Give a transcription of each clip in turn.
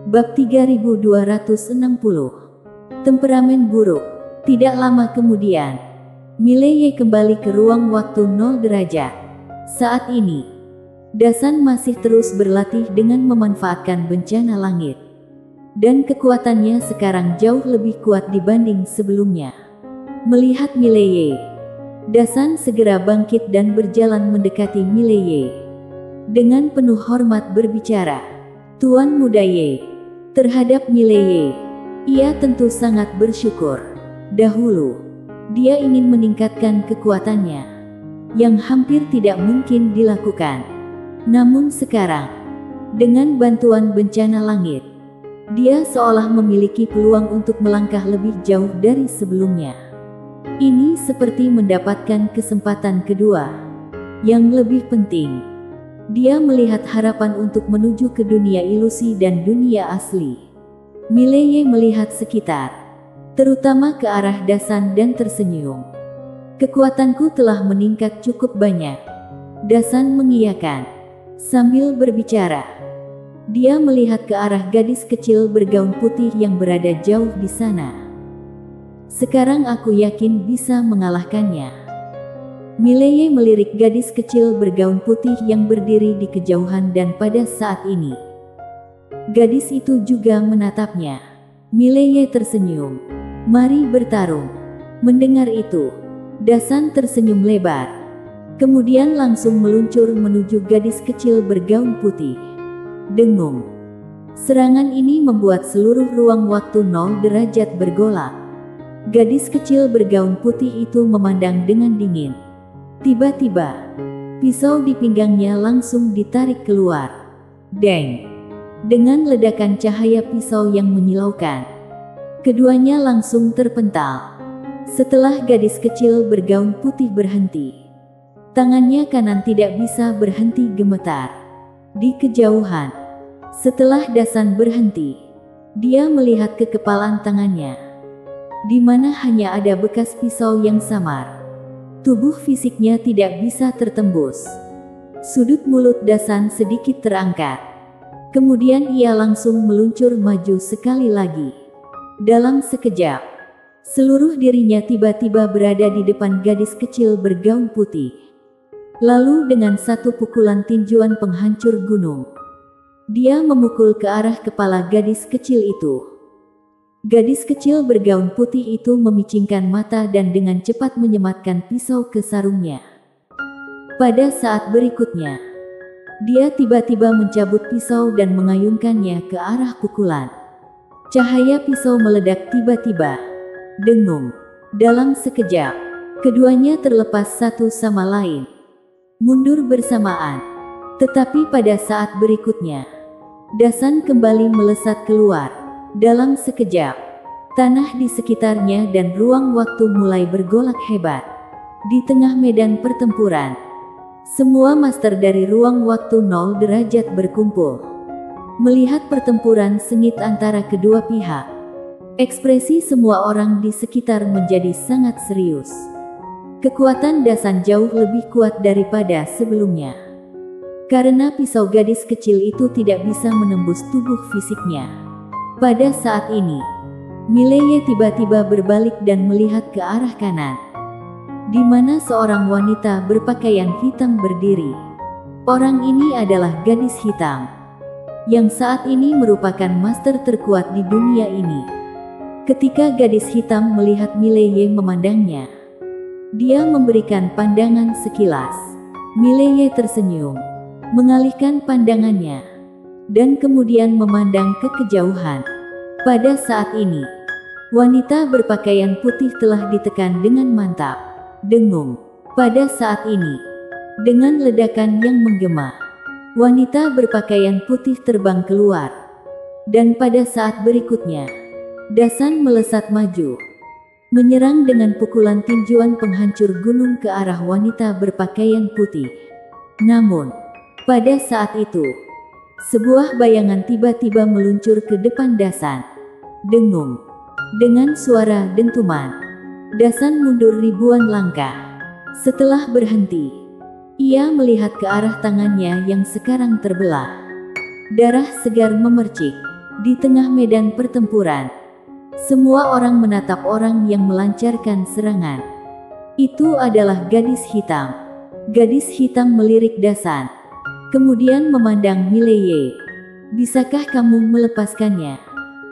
Bab 3260. Temperamen buruk. Tidak lama kemudian, Mileye kembali ke ruang waktu 0 derajat. Saat ini, Dasan masih terus berlatih dengan memanfaatkan bencana langit. Dan kekuatannya sekarang jauh lebih kuat dibanding sebelumnya. Melihat Mileye, Dasan segera bangkit dan berjalan mendekati Mileye. Dengan penuh hormat berbicara, "Tuan Muda Ye." Terhadap Mileye, ia tentu sangat bersyukur. Dahulu, dia ingin meningkatkan kekuatannya, yang hampir tidak mungkin dilakukan. Namun sekarang, dengan bantuan bencana langit, dia seolah memiliki peluang untuk melangkah lebih jauh dari sebelumnya. Ini seperti mendapatkan kesempatan kedua. Yang lebih penting, dia melihat harapan untuk menuju ke dunia ilusi dan dunia asli. Mileye melihat sekitar, terutama ke arah Dasan, dan tersenyum. "Kekuatanku telah meningkat cukup banyak." Dasan mengiyakan, sambil berbicara. Dia melihat ke arah gadis kecil bergaun putih yang berada jauh di sana. "Sekarang aku yakin bisa mengalahkannya." Mileye melirik gadis kecil bergaun putih yang berdiri di kejauhan, dan pada saat ini, gadis itu juga menatapnya. Mileye tersenyum. "Mari bertarung." Mendengar itu, Dasan tersenyum lebar. Kemudian langsung meluncur menuju gadis kecil bergaun putih. Dengung. Serangan ini membuat seluruh ruang waktu 0 derajat bergolak. Gadis kecil bergaun putih itu memandang dengan dingin. Tiba-tiba, pisau di pinggangnya langsung ditarik keluar. Deng! Dengan ledakan cahaya pisau yang menyilaukan, keduanya langsung terpental. Setelah gadis kecil bergaun putih berhenti, tangannya kanan tidak bisa berhenti gemetar. Di kejauhan, setelah Dasan berhenti, dia melihat ke kepalan tangannya, di mana hanya ada bekas pisau yang samar. Tubuh fisiknya tidak bisa tertembus. Sudut mulut Dasan sedikit terangkat. Kemudian ia langsung meluncur maju sekali lagi. Dalam sekejap, seluruh dirinya tiba-tiba berada di depan gadis kecil bergaun putih. Lalu dengan satu pukulan tinjuan penghancur gunung, dia memukul ke arah kepala gadis kecil itu. Gadis kecil bergaun putih itu memicingkan mata dan dengan cepat menyematkan pisau ke sarungnya. Pada saat berikutnya, dia tiba-tiba mencabut pisau dan mengayunkannya ke arah pukulan. Cahaya pisau meledak tiba-tiba. Dengung. Dalam sekejap, keduanya terlepas satu sama lain, mundur bersamaan. Tetapi pada saat berikutnya, Dasan kembali melesat keluar. Dalam sekejap, tanah di sekitarnya dan ruang waktu mulai bergolak hebat. Di tengah medan pertempuran, semua master dari ruang waktu 0 derajat berkumpul. Melihat pertempuran sengit antara kedua pihak, ekspresi semua orang di sekitar menjadi sangat serius. Kekuatan Dasan jauh lebih kuat daripada sebelumnya. Karena pisau gadis kecil itu tidak bisa menembus tubuh fisiknya. Pada saat ini, Mileye tiba-tiba berbalik dan melihat ke arah kanan, di mana seorang wanita berpakaian hitam berdiri. Orang ini adalah gadis hitam, yang saat ini merupakan master terkuat di dunia ini. Ketika gadis hitam melihat Mileye memandangnya, dia memberikan pandangan sekilas. Mileye tersenyum, mengalihkan pandangannya, dan kemudian memandang ke kejauhan. Pada saat ini, wanita berpakaian putih telah ditekan dengan mantap. Dengung. Pada saat ini, dengan ledakan yang menggema, wanita berpakaian putih terbang keluar. Dan pada saat berikutnya, Dasan melesat maju, menyerang dengan pukulan tinjuan penghancur gunung ke arah wanita berpakaian putih. Namun, pada saat itu, sebuah bayangan tiba-tiba meluncur ke depan Dasan. Dengung. Dengan suara dentuman, Dasan mundur ribuan langkah. Setelah berhenti, ia melihat ke arah tangannya yang sekarang terbelah. Darah segar memercik. Di tengah medan pertempuran, semua orang menatap orang yang melancarkan serangan. Itu adalah gadis hitam. Gadis hitam melirik Dasan, kemudian memandang Mileye. Bisakah kamu melepaskannya?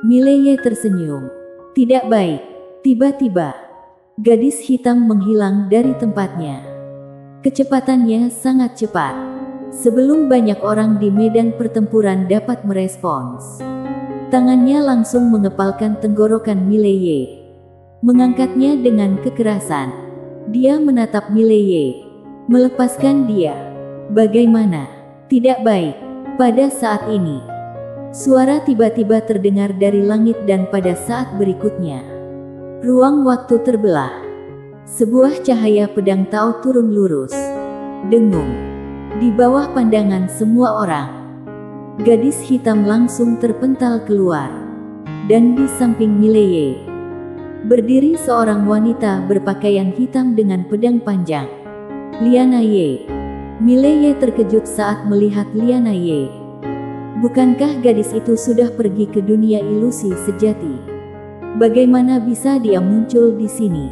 Mileye tersenyum. Tidak baik. Tiba-tiba, gadis hitam menghilang dari tempatnya. Kecepatannya sangat cepat. Sebelum banyak orang di medan pertempuran dapat merespons, tangannya langsung mengepalkan tenggorokan Mileye. Mengangkatnya dengan kekerasan. Dia menatap Mileye. Melepaskan dia. Bagaimana? Tidak baik. Pada saat ini, suara tiba-tiba terdengar dari langit dan pada saat berikutnya, ruang waktu terbelah. Sebuah cahaya pedang Tao turun lurus. Dengung. Di bawah pandangan semua orang, gadis hitam langsung terpental keluar. Dan di samping Mileye, berdiri seorang wanita berpakaian hitam dengan pedang panjang. Liana Ye. Mileye terkejut saat melihat Liana Ye. Bukankah gadis itu sudah pergi ke dunia ilusi sejati? Bagaimana bisa dia muncul di sini?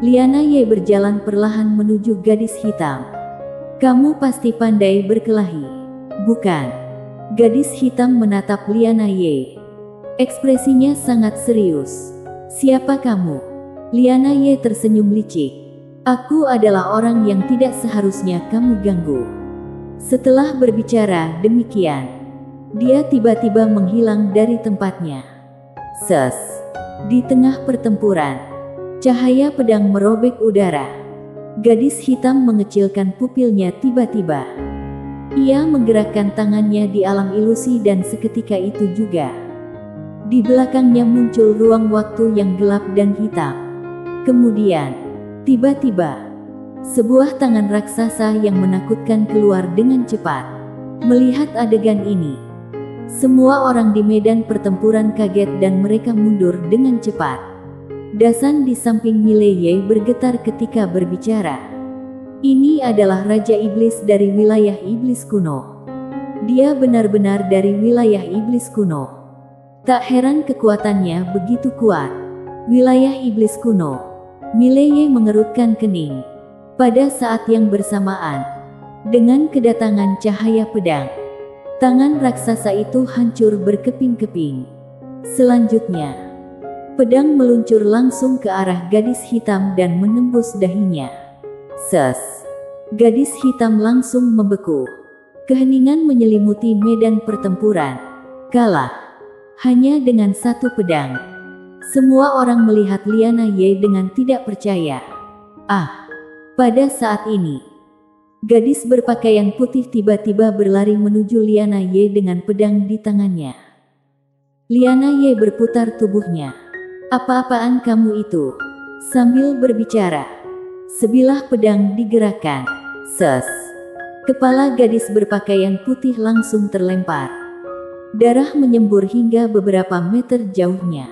Liana Ye berjalan perlahan menuju gadis hitam. Kamu pasti pandai berkelahi, bukan? Gadis hitam menatap Liana Ye. Ekspresinya sangat serius. Siapa kamu? Liana Ye tersenyum licik. Aku adalah orang yang tidak seharusnya kamu ganggu. Setelah berbicara demikian, dia tiba-tiba menghilang dari tempatnya. Ses. Di tengah pertempuran, cahaya pedang merobek udara. Gadis hitam mengecilkan pupilnya tiba-tiba. Ia menggerakkan tangannya di alam ilusi dan seketika itu juga, di belakangnya muncul ruang waktu yang gelap dan hitam. Kemudian, tiba-tiba, sebuah tangan raksasa yang menakutkan keluar dengan cepat. Melihat adegan ini, semua orang di medan pertempuran kaget dan mereka mundur dengan cepat. Dasan di samping Mileye bergetar ketika berbicara. Ini adalah Raja Iblis dari wilayah Iblis kuno. Dia benar-benar dari wilayah Iblis kuno. Tak heran kekuatannya begitu kuat. Wilayah Iblis kuno. Mileye mengerutkan kening. Pada saat yang bersamaan, dengan kedatangan cahaya pedang, tangan raksasa itu hancur berkeping-keping. Selanjutnya, pedang meluncur langsung ke arah gadis hitam dan menembus dahinya. Ses. Gadis hitam langsung membeku. Keheningan menyelimuti medan pertempuran. Kalah. Hanya dengan satu pedang. Semua orang melihat Liana Ye dengan tidak percaya. Pada saat ini, gadis berpakaian putih tiba-tiba berlari menuju Liana Ye dengan pedang di tangannya. Liana Ye berputar tubuhnya. Apa-apaan kamu itu? Sambil berbicara, sebilah pedang digerakkan. Ses. Kepala gadis berpakaian putih langsung terlempar. Darah menyembur hingga beberapa meter jauhnya.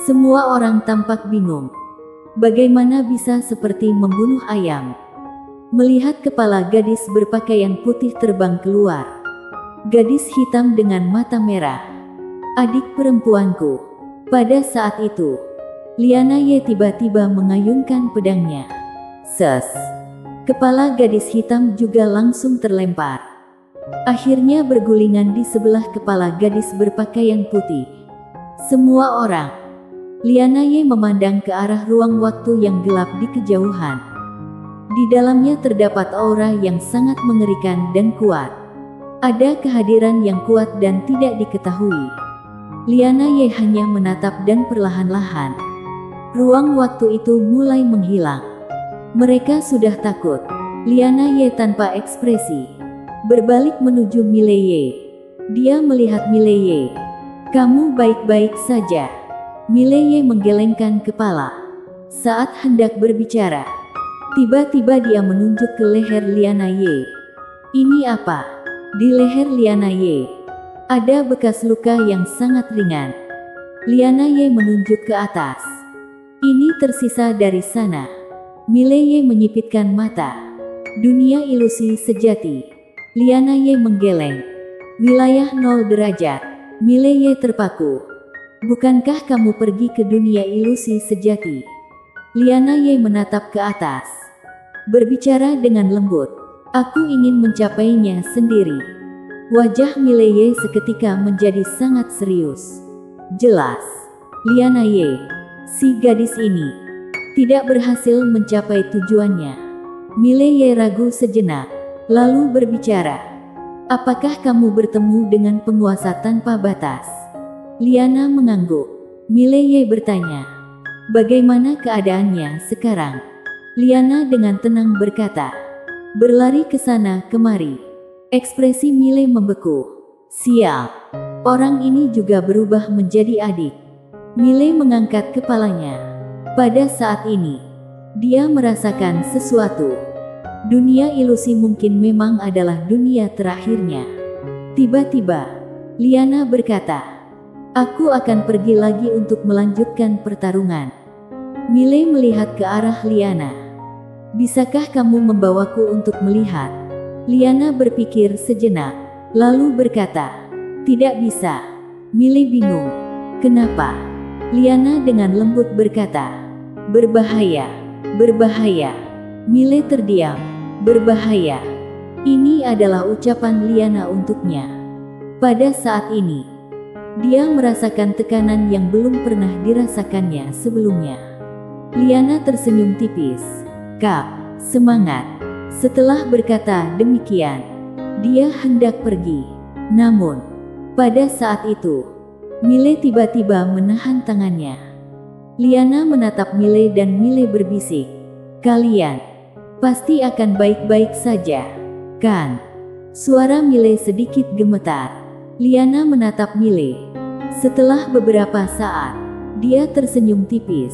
Semua orang tampak bingung. Bagaimana bisa seperti membunuh ayam? Melihat kepala gadis berpakaian putih terbang keluar. Gadis hitam dengan mata merah. Adik perempuanku. Pada saat itu, Liana Ye tiba-tiba mengayunkan pedangnya. Ses. Kepala gadis hitam juga langsung terlempar. Akhirnya bergulingan di sebelah kepala gadis berpakaian putih. Semua orang, Liana Ye memandang ke arah ruang waktu yang gelap di kejauhan. Di dalamnya terdapat aura yang sangat mengerikan dan kuat. Ada kehadiran yang kuat dan tidak diketahui. Liana Ye hanya menatap dan perlahan-lahan, ruang waktu itu mulai menghilang. Mereka sudah takut. Liana Ye tanpa ekspresi berbalik menuju Mileye. Dia melihat Mileye. Kamu baik-baik saja? Mileye menggelengkan kepala. Saat hendak berbicara, tiba-tiba dia menunjuk ke leher Liana Ye. Ini apa? Di leher Liana Ye ada bekas luka yang sangat ringan. Liana Ye menunjuk ke atas. Ini tersisa dari sana. Mileye menyipitkan mata. Dunia ilusi sejati. Liana Ye menggeleng. Wilayah 0 derajat. Mileye terpaku. Bukankah kamu pergi ke dunia ilusi sejati? Liana Ye menatap ke atas. Berbicara dengan lembut. Aku ingin mencapainya sendiri. Wajah Mileye seketika menjadi sangat serius. Jelas, Liana Ye, si gadis ini, tidak berhasil mencapai tujuannya. Mileye ragu sejenak, lalu berbicara. Apakah kamu bertemu dengan penguasa tanpa batas? Liana mengangguk. Mileye bertanya, bagaimana keadaannya sekarang? Liana dengan tenang berkata, berlari ke sana kemari. Ekspresi Mile membeku. Sial, orang ini juga berubah menjadi adik. Mile mengangkat kepalanya. Pada saat ini, dia merasakan sesuatu. Dunia ilusi mungkin memang adalah dunia terakhirnya. Tiba-tiba, Liana berkata, aku akan pergi lagi untuk melanjutkan pertarungan. Mile melihat ke arah Liana. Bisakah kamu membawaku untuk melihat? Liana berpikir sejenak, lalu berkata, tidak bisa. Mile bingung. Kenapa? Liana dengan lembut berkata, berbahaya, berbahaya. Mile terdiam. Berbahaya. Ini adalah ucapan Liana untuknya. Pada saat ini, dia merasakan tekanan yang belum pernah dirasakannya sebelumnya. Liana tersenyum tipis. Kak, semangat. Setelah berkata demikian, dia hendak pergi. Namun, pada saat itu, Mile tiba-tiba menahan tangannya. Liana menatap Mile dan Mile berbisik, kalian pasti akan baik-baik saja, kan? Suara Mile sedikit gemetar. Liana menatap Mile. Setelah beberapa saat, dia tersenyum tipis.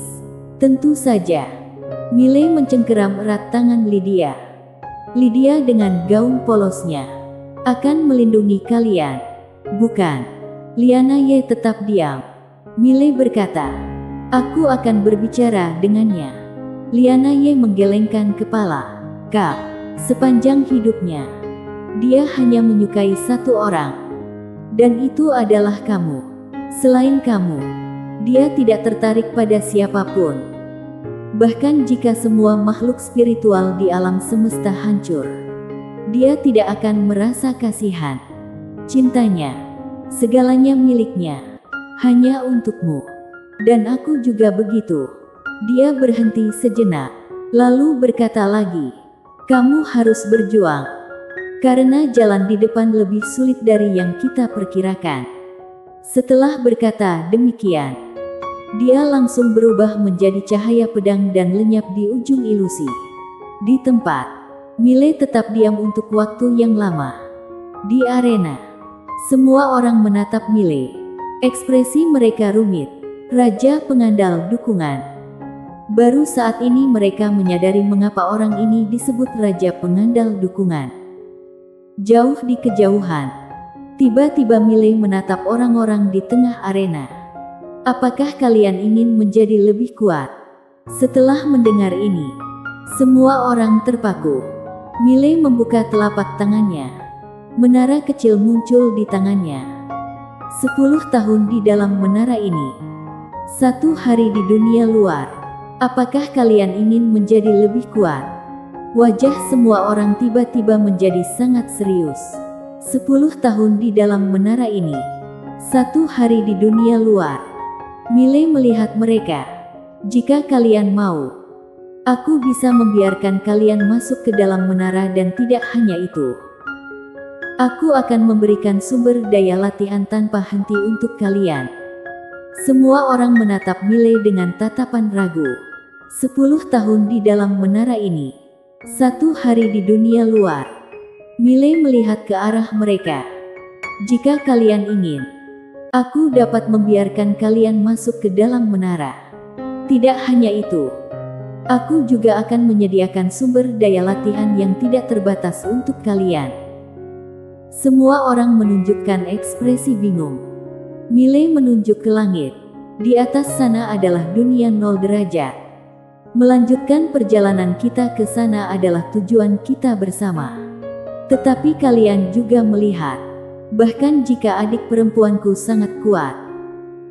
Tentu saja. Mile mencengkeram erat tangan Lydia. Lydia dengan gaun polosnya akan melindungi kalian, bukan? Liana Ye tetap diam. Mile berkata, aku akan berbicara dengannya. Liana Ye menggelengkan kepala. Kak, sepanjang hidupnya, dia hanya menyukai satu orang. Dan itu adalah kamu. Selain kamu, dia tidak tertarik pada siapapun. Bahkan jika semua makhluk spiritual di alam semesta hancur, dia tidak akan merasa kasihan. Cintanya, segalanya miliknya, hanya untukmu. Dan aku juga begitu. Dia berhenti sejenak, lalu berkata lagi, kamu harus berjuang. Karena jalan di depan lebih sulit dari yang kita perkirakan. Setelah berkata demikian, dia langsung berubah menjadi cahaya pedang dan lenyap di ujung ilusi. Di tempat, Mile tetap diam untuk waktu yang lama. Di arena, semua orang menatap Mile. Ekspresi mereka rumit. Raja pengandal dukungan. Baru saat ini mereka menyadari mengapa orang ini disebut Raja Pengandal Dukungan. Jauh di kejauhan, tiba-tiba Mile menatap orang-orang di tengah arena. Apakah kalian ingin menjadi lebih kuat? Setelah mendengar ini, semua orang terpaku. Mile membuka telapak tangannya. Menara kecil muncul di tangannya. 10 tahun di dalam menara ini. 1 hari di dunia luar. Apakah kalian ingin menjadi lebih kuat? Wajah semua orang tiba-tiba menjadi sangat serius. 10 tahun di dalam menara ini. 1 hari di dunia luar. Mile melihat mereka. Jika kalian mau, aku bisa membiarkan kalian masuk ke dalam menara dan tidak hanya itu. Aku akan memberikan sumber daya latihan tanpa henti untuk kalian. Semua orang menatap Mile dengan tatapan ragu. 10 tahun di dalam menara ini. 1 hari di dunia luar. Mile melihat ke arah mereka. Jika kalian ingin, aku dapat membiarkan kalian masuk ke dalam menara. Tidak hanya itu, aku juga akan menyediakan sumber daya latihan yang tidak terbatas untuk kalian. Semua orang menunjukkan ekspresi bingung. Mile menunjuk ke langit. Di atas sana adalah dunia 0 derajat. Melanjutkan perjalanan kita ke sana adalah tujuan kita bersama. Tetapi kalian juga melihat, Bahkan jika adik perempuanku sangat kuat,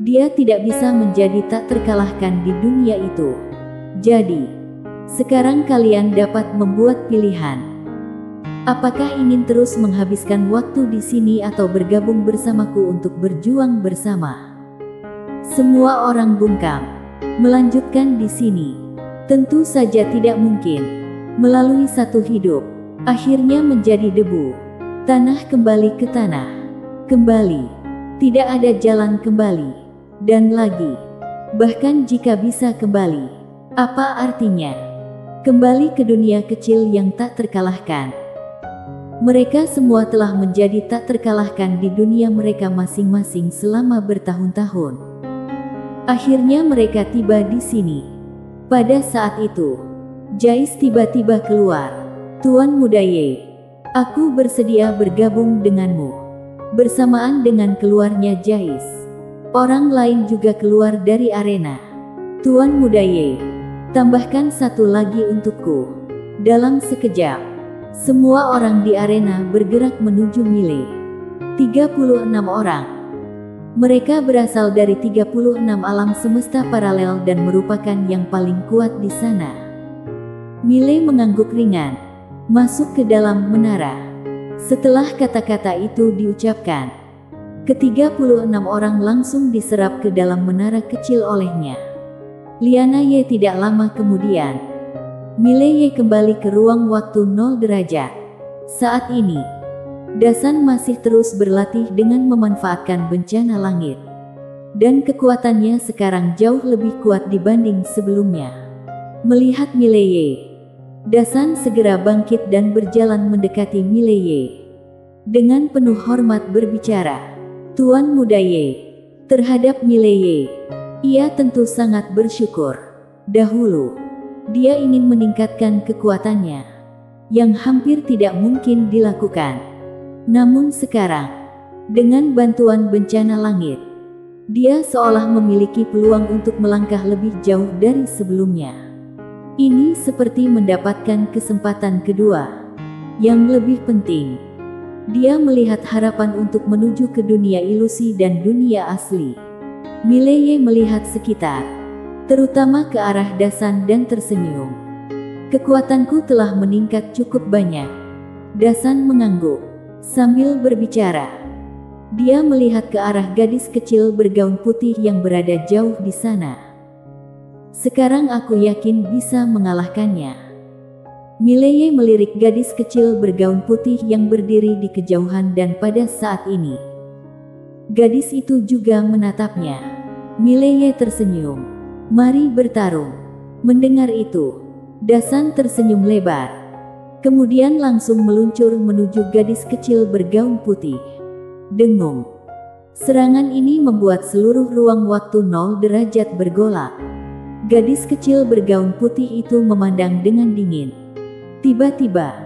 dia tidak bisa menjadi tak terkalahkan di dunia itu. Jadi, sekarang kalian dapat membuat pilihan. Apakah ingin terus menghabiskan waktu di sini atau bergabung bersamaku untuk berjuang bersama? Semua orang bungkam. Melanjutkan di sini tentu saja tidak mungkin. Melalui satu hidup, akhirnya menjadi debu. Tanah kembali ke tanah. Kembali. Tidak ada jalan kembali. Dan lagi. Bahkan jika bisa kembali, apa artinya? Kembali ke dunia kecil yang tak terkalahkan. Mereka semua telah menjadi tak terkalahkan di dunia mereka masing-masing selama bertahun-tahun. Akhirnya mereka tiba di sini. Pada saat itu, Jais tiba-tiba keluar. Tuan Muda Ye, aku bersedia bergabung denganmu. Bersamaan dengan keluarnya Jais, orang lain juga keluar dari arena. Tuan Muda Ye, tambahkan satu lagi untukku. Dalam sekejap, semua orang di arena bergerak menuju Mile. 36 orang. Mereka berasal dari 36 alam semesta paralel dan merupakan yang paling kuat di sana. Mile mengangguk ringan, masuk ke dalam menara. Setelah kata-kata itu diucapkan, ke-36 orang langsung diserap ke dalam menara kecil olehnya. Liana Ye tidak lama kemudian. Mile Ye kembali ke ruang waktu 0 derajat. Saat ini, Dasan masih terus berlatih dengan memanfaatkan bencana langit. Dan kekuatannya sekarang jauh lebih kuat dibanding sebelumnya. Melihat Mile Ye, Dasan segera bangkit dan berjalan mendekati Mile Ye. Dengan penuh hormat berbicara, Tuan Muda Ye, terhadap Mile Ye, ia tentu sangat bersyukur. Dahulu, dia ingin meningkatkan kekuatannya, yang hampir tidak mungkin dilakukan. Namun sekarang, dengan bantuan bencana langit, dia seolah memiliki peluang untuk melangkah lebih jauh dari sebelumnya. Ini seperti mendapatkan kesempatan kedua. Yang lebih penting, dia melihat harapan untuk menuju ke dunia ilusi dan dunia asli. Mile Ye melihat sekitar, terutama ke arah Dasan dan tersenyum. Kekuatanku telah meningkat cukup banyak. Dasan mengangguk, sambil berbicara. Dia melihat ke arah gadis kecil bergaun putih yang berada jauh di sana. Sekarang aku yakin bisa mengalahkannya. Mile Ye melirik gadis kecil bergaun putih yang berdiri di kejauhan dan pada saat ini, gadis itu juga menatapnya. Mile Ye tersenyum. Mari bertarung. Mendengar itu, Dasan tersenyum lebar. Kemudian langsung meluncur menuju gadis kecil bergaun putih. Dengung. Serangan ini membuat seluruh ruang waktu 0 derajat bergolak. Gadis kecil bergaun putih itu memandang dengan dingin. Tiba-tiba,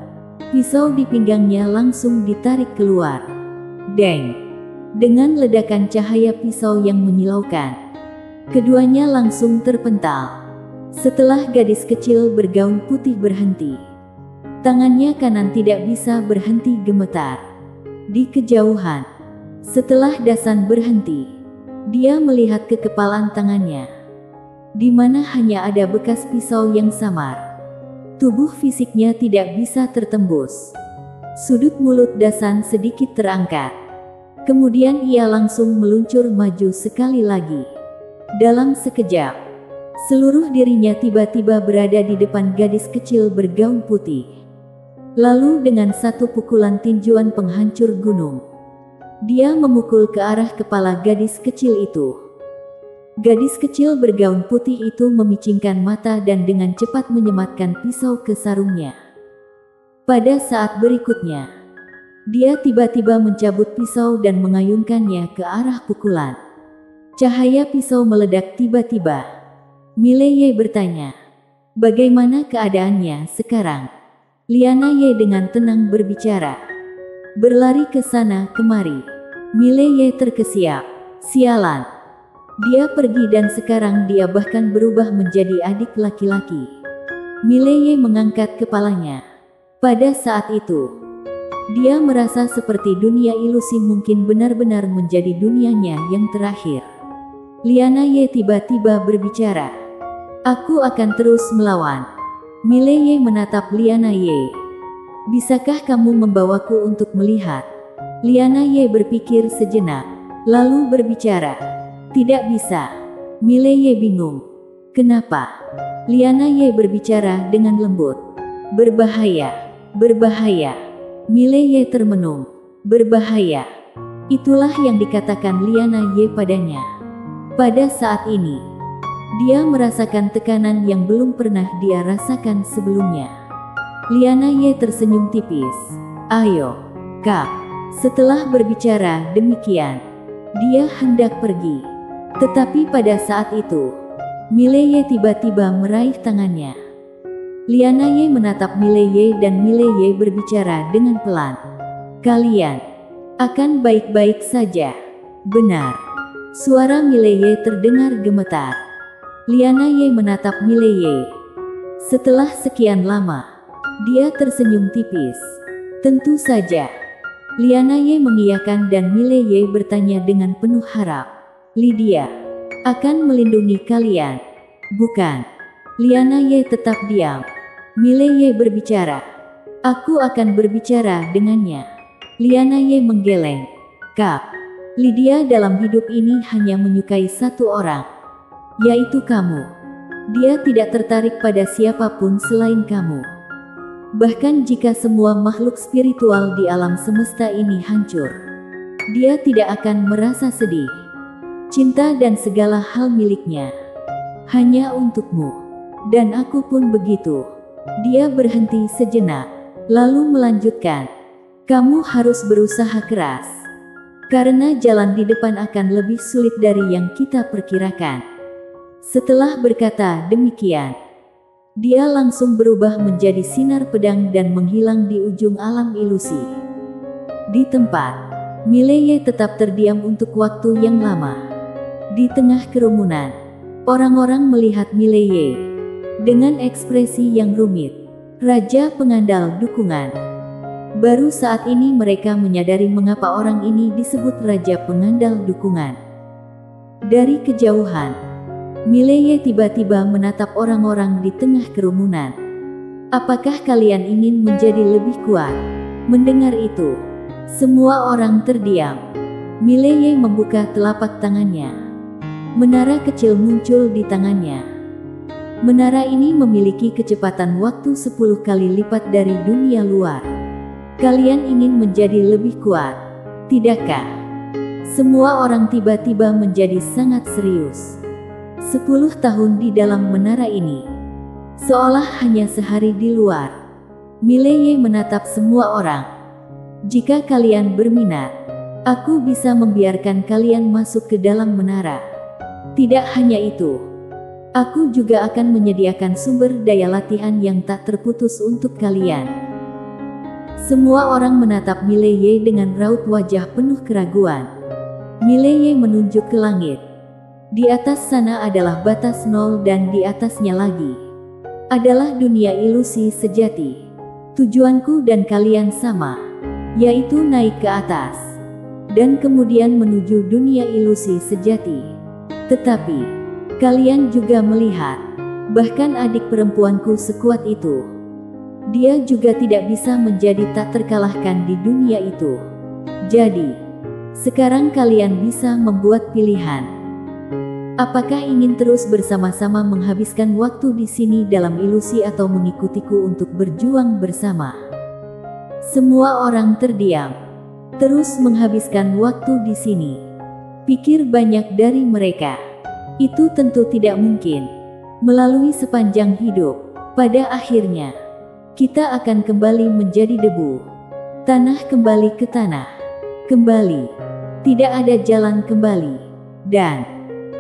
pisau di pinggangnya langsung ditarik keluar. Deng! Dengan ledakan cahaya pisau yang menyilaukan, keduanya langsung terpental. Setelah gadis kecil bergaun putih berhenti, tangannya kanan tidak bisa berhenti gemetar. Di kejauhan, setelah Dasan berhenti, dia melihat ke kepalan tangannya, di mana hanya ada bekas pisau yang samar. Tubuh fisiknya tidak bisa tertembus. Sudut mulut Dasan sedikit terangkat. Kemudian ia langsung meluncur maju sekali lagi. Dalam sekejap, seluruh dirinya tiba-tiba berada di depan gadis kecil bergaun putih. Lalu dengan satu pukulan tinjuan penghancur gunung, dia memukul ke arah kepala gadis kecil itu. Gadis kecil bergaun putih itu memicingkan mata dan dengan cepat menyematkan pisau ke sarungnya. Pada saat berikutnya, dia tiba-tiba mencabut pisau dan mengayunkannya ke arah pukulan. Cahaya pisau meledak tiba-tiba. Mile Ye bertanya, "Bagaimana keadaannya sekarang?" Liana Ye dengan tenang berbicara. Berlari ke sana kemari. Mile Ye terkesiap. Sialan. Dia pergi dan sekarang dia bahkan berubah menjadi adik laki-laki. Mile Ye mengangkat kepalanya. Pada saat itu, Dia merasa seperti dunia ilusi mungkin benar-benar menjadi dunianya yang terakhir. Liana Ye tiba-tiba berbicara. Aku akan terus melawan. Mile Ye menatap Liana Ye. Bisakah kamu membawaku untuk melihat? Liana Ye berpikir sejenak, lalu berbicara. Tidak bisa. Mile Ye bingung. Kenapa? Liana Ye berbicara dengan lembut. Berbahaya. Berbahaya. Mile Ye termenung. Berbahaya. Itulah yang dikatakan Liana Ye padanya. Pada saat ini, dia merasakan tekanan yang belum pernah dia rasakan sebelumnya. Liana Ye tersenyum tipis. Ayo, Kak. Setelah berbicara demikian, dia hendak pergi. Tetapi pada saat itu, Mile Ye tiba-tiba meraih tangannya. Liana Ye menatap Mile Ye dan Mile Ye berbicara dengan pelan. Kalian akan baik-baik saja. Benar. Suara Mile Ye terdengar gemetar. Liana Ye menatap Mile Ye. Setelah sekian lama, dia tersenyum tipis. Tentu saja. Liana Ye mengiyakan dan Mile Ye bertanya dengan penuh harap. Lydia akan melindungi kalian, bukan? Liana Ye tetap diam. Mile Ye berbicara. Aku akan berbicara dengannya. Liana Ye menggeleng. Kak, Lydia dalam hidup ini hanya menyukai satu orang, yaitu kamu. Dia tidak tertarik pada siapapun selain kamu. Bahkan jika semua makhluk spiritual di alam semesta ini hancur, dia tidak akan merasa sedih. Cinta dan segala hal miliknya hanya untukmu. Dan aku pun begitu. Dia berhenti sejenak, lalu melanjutkan. Kamu harus berusaha keras. Karena jalan di depan akan lebih sulit dari yang kita perkirakan. Setelah berkata demikian, dia langsung berubah menjadi sinar pedang dan menghilang di ujung alam ilusi. Di tempat, Mile Ye tetap terdiam untuk waktu yang lama. Di tengah kerumunan, orang-orang melihat Mile Ye dengan ekspresi yang rumit. Raja pengandal dukungan. Baru saat ini mereka menyadari mengapa orang ini disebut Raja Pengandal Dukungan. Dari kejauhan, Mile Ye tiba-tiba menatap orang-orang di tengah kerumunan. Apakah kalian ingin menjadi lebih kuat? Mendengar itu, semua orang terdiam. Mile Ye membuka telapak tangannya. Menara kecil muncul di tangannya. Menara ini memiliki kecepatan waktu 10 kali lipat dari dunia luar. Kalian ingin menjadi lebih kuat, tidakkah? Semua orang tiba-tiba menjadi sangat serius. 10 tahun di dalam menara ini, seolah hanya sehari di luar. Mile Ye menatap semua orang. Jika kalian berminat, aku bisa membiarkan kalian masuk ke dalam menara. Tidak hanya itu, aku juga akan menyediakan sumber daya latihan yang tak terputus untuk kalian. Semua orang menatap Mile Ye dengan raut wajah penuh keraguan. Mile Ye menunjuk ke langit. Di atas sana adalah batas nol dan di atasnya lagi adalah dunia ilusi sejati. Tujuanku dan kalian sama, yaitu naik ke atas dan kemudian menuju dunia ilusi sejati. Tetapi kalian juga melihat, bahkan adik perempuanku sekuat itu, dia juga tidak bisa menjadi tak terkalahkan di dunia itu. Jadi, sekarang kalian bisa membuat pilihan. Apakah ingin terus bersama-sama menghabiskan waktu di sini dalam ilusi atau mengikutiku untuk berjuang bersama? Semua orang terdiam, terus menghabiskan waktu di sini. Pikir banyak dari mereka. Itu tentu tidak mungkin. Melalui sepanjang hidup, pada akhirnya, kita akan kembali menjadi debu. Tanah kembali ke tanah. Kembali. Tidak ada jalan kembali. Dan,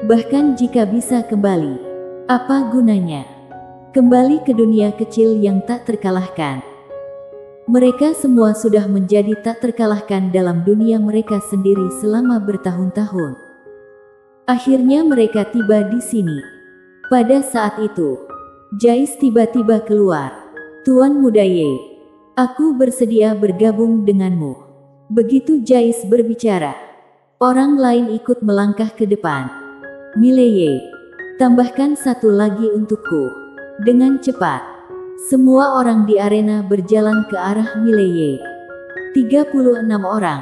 bahkan jika bisa kembali, apa gunanya? Kembali ke dunia kecil yang tak terkalahkan. Mereka semua sudah menjadi tak terkalahkan dalam dunia mereka sendiri selama bertahun-tahun. Akhirnya mereka tiba di sini. Pada saat itu, Jais tiba-tiba keluar. Tuan Muda Ye, Aku bersedia bergabung denganmu. Begitu Jais berbicara, orang lain ikut melangkah ke depan. Mileye, tambahkan satu lagi untukku. Dengan cepat, semua orang di arena berjalan ke arah Mileye. 36 orang.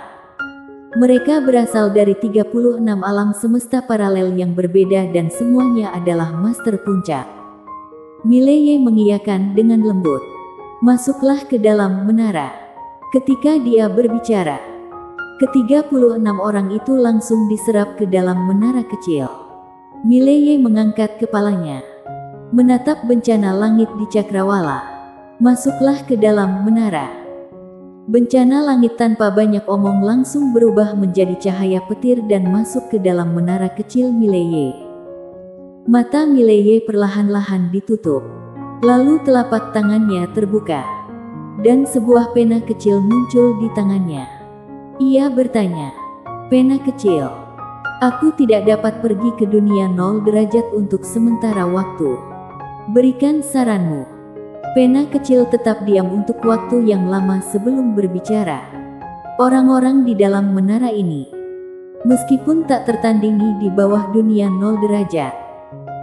Mereka berasal dari 36 alam semesta paralel yang berbeda dan semuanya adalah master puncak. Mileye mengiyakan dengan lembut. Masuklah ke dalam menara. Ketika dia berbicara, ke-36 orang itu langsung diserap ke dalam menara kecil. Mileye mengangkat kepalanya, menatap bencana langit di cakrawala. Masuklah ke dalam menara. Bencana langit tanpa banyak omong langsung berubah menjadi cahaya petir dan masuk ke dalam menara kecil Mileye. Mata Mileye perlahan-lahan ditutup. Lalu telapak tangannya terbuka, dan sebuah pena kecil muncul di tangannya. Ia bertanya, "Pena kecil, aku tidak dapat pergi ke dunia 0 derajat untuk sementara waktu. Berikan saranmu." Pena kecil tetap diam untuk waktu yang lama sebelum berbicara. Orang-orang di dalam menara ini, meskipun tak tertandingi di bawah dunia 0 derajat,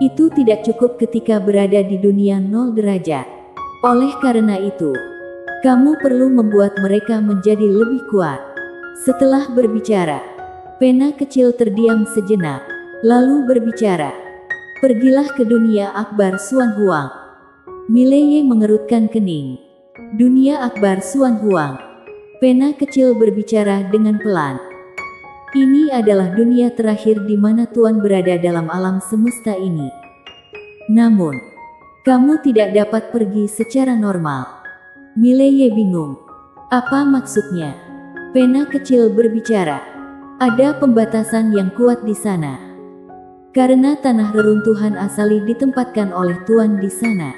itu tidak cukup ketika berada di dunia 0 derajat. Oleh karena itu, kamu perlu membuat mereka menjadi lebih kuat. Setelah berbicara, pena kecil terdiam sejenak, lalu berbicara, "Pergilah ke dunia akbar Xuan Huang." Mileye mengerutkan kening. Dunia akbar Xuan Huang. Pena kecil berbicara dengan pelan. Ini adalah dunia terakhir di mana Tuan berada dalam alam semesta ini. Namun, kamu tidak dapat pergi secara normal. Mileye bingung. Apa maksudnya? Pena kecil berbicara. Ada pembatasan yang kuat di sana. Karena tanah reruntuhan asali ditempatkan oleh Tuan di sana.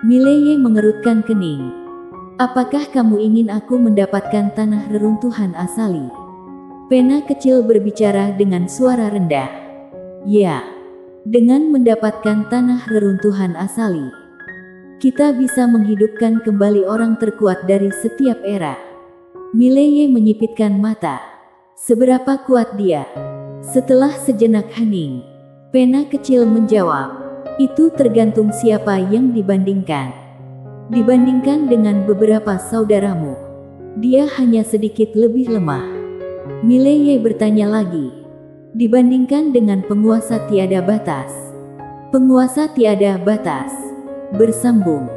Mileye mengerutkan kening. Apakah kamu ingin aku mendapatkan tanah reruntuhan asali? Pena kecil berbicara dengan suara rendah. Ya, dengan mendapatkan tanah reruntuhan asali, kita bisa menghidupkan kembali orang terkuat dari setiap era. Mileye menyipitkan mata. Seberapa kuat dia? Setelah sejenak hening, pena kecil menjawab, "Itu tergantung siapa yang dibandingkan. Dibandingkan dengan beberapa saudaramu, dia hanya sedikit lebih lemah." Mileye bertanya lagi, "Dibandingkan dengan penguasa tiada batas?" Penguasa tiada batas bersambung.